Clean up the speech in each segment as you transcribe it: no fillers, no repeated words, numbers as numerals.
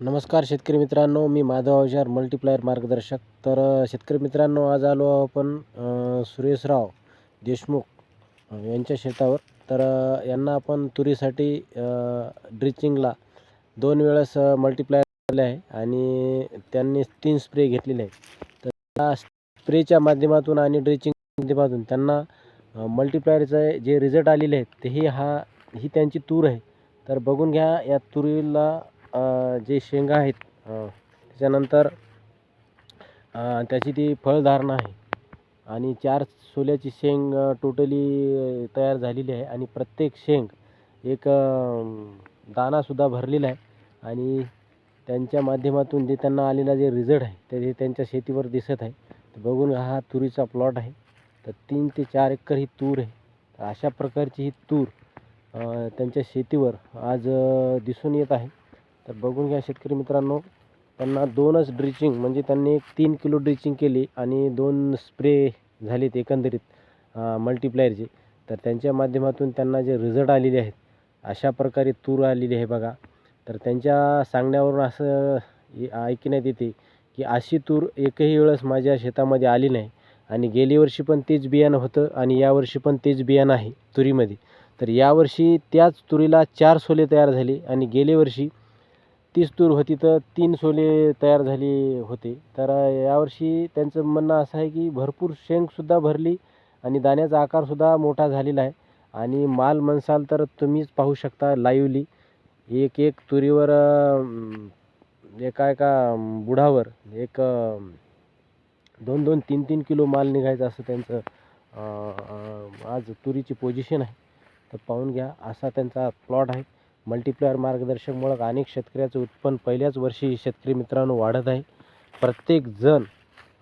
नमस्कार शेतकरी मित्रांनो, मी माधव अवजार मल्टीप्लायर मार्गदर्शक. तर शेतकरी मित्रांनो, आज आलो आपण सुरेशराव देशमुख यांच्या शेतावर. तर यांना आपण तुरीसाठी ड्रिचिंगला 2 वेळेस मल्टीप्लायर केले आहे आणि त्यांनी 3 स्प्रे घेतलेले आहे. तर त्या स्प्रेच्या माध्यमातून आणि ड्रिचिंग माध्यमातून त्यांना मल्टीप्लायरचे जे रिझल्ट आलेले आहेत, ते ही त्यांची तूर आहे. तर बघून घ्या या तुरीला जे शेंगा आहेत, त्याच्यानंतर त्याची ती फळधारणा आहे आणि 4 सोल्याची शेंग टोटली तयार झालेली आहे आणि प्रत्येक शेंग एक दाणासुद्धा भरलेला आहे आणि त्यांच्या माध्यमातून जे त्यांना आलेला जे रिझल्ट आहे ते त्यांच्या शेतीवर दिसत आहे. तर बघून हा तुरीचा प्लॉट आहे. तर 3 ते 4 एकर ही तूर आहे. तर अशा प्रकारची ही तूर त्यांच्या शेतीवर आज दिसून येत आहे. तर बघून घ्या शेतकरी मित्रांनो, त्यांना 2च ड्रिचिंग म्हणजे त्यांनी 3 किलो ड्रिचिंग केली आणि 2 स्प्रे झालेत एकंदरीत मल्टीप्लायरचे. तर त्यांच्या माध्यमातून त्यांना जे रिझल्ट आलेले आहेत, अशा प्रकारे तूर आलेली आहे बघा. तर त्यांच्या सांगण्यावरून असं ऐकण्यात येते की अशी तूर एकही वेळेस माझ्या शेतामध्ये आली नाही आणि गेली वर्षी पण तेच बियाणं होतं आणि यावर्षी पण तेच बियाणं आहे तुरीमध्ये. तर यावर्षी त्याच तुरीला 4 सोले तयार झाले आणि गेल्या वर्षी 30 तूर होती तर 3 सोले तयार झाले होते. तर यावर्षी त्यांचं म्हणणं असं आहे की भरपूर शेंगसुद्धा भरली आणि दाण्याचा आकारसुद्धा मोठा झालेला आहे आणि माल म्हणसाल तर तुम्हीच पाहू शकता लाईव्हली. एक तुरीवर एका बुडावर 2-2, 3-3 किलो माल निघायचा असं त्यांचं आज तुरीची पोझिशन आहे. तर पाहून घ्या, असा त्यांचा प्लॉट आहे. मल्टीप्लायर मार्गदर्शकमुळे अनेक शेतकऱ्याचं उत्पन्न पहिल्याच वर्षी शेतकरी मित्रांनो वाढत आहे. प्रत्येकजण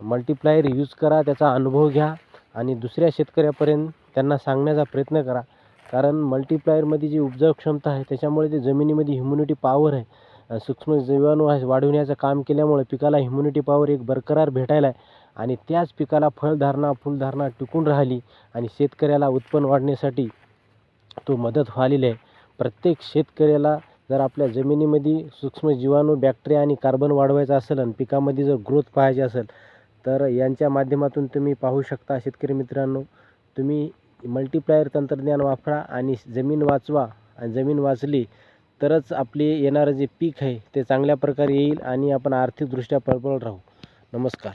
मल्टीप्लायर यूज करा, त्याचा अनुभव घ्या आणि दुसऱ्या शेतकऱ्यापर्यंत त्यांना सांगण्याचा प्रयत्न करा. कारण मल्टीप्लायरमध्ये जी उपजाऊ क्षमता आहे त्याच्यामुळे ते जमिनीमध्ये ह्युम्युनिटी पॉवर आहे, सूक्ष्म जीवाणू वाढवण्याचं काम केल्यामुळे पिकाला ह्युम्युनिटी पॉवर एक बरकरार भेटायला आहे आणि त्याच पिकाला फुलधारणा टिकून राहिली आणि शेतकऱ्याला उत्पन्न वाढण्यासाठी तो मदत व्हालेली आहे. प्रत्येक शेतकऱ्याला जर आपल्या जमिनीमध्ये सूक्ष्म जीवाणू, बॅक्टेरिया आणि कार्बन वाढवायचा असेल आणि पिकामध्ये जर ग्रोथ पाहायची असेल तर यांच्या माध्यमातून तुम्ही पाहू शकता शेतकरी मित्रांनो. तुम्ही मल्टीप्लायर तंत्रज्ञान वापरा आणि जमीन वाचवा. आणि जमीन वाचली तरच आपले येणारं जे पीक आहे ते चांगल्या प्रकारे येईल आणि आपण आर्थिकदृष्ट्या प्रबळ राहू. नमस्कार.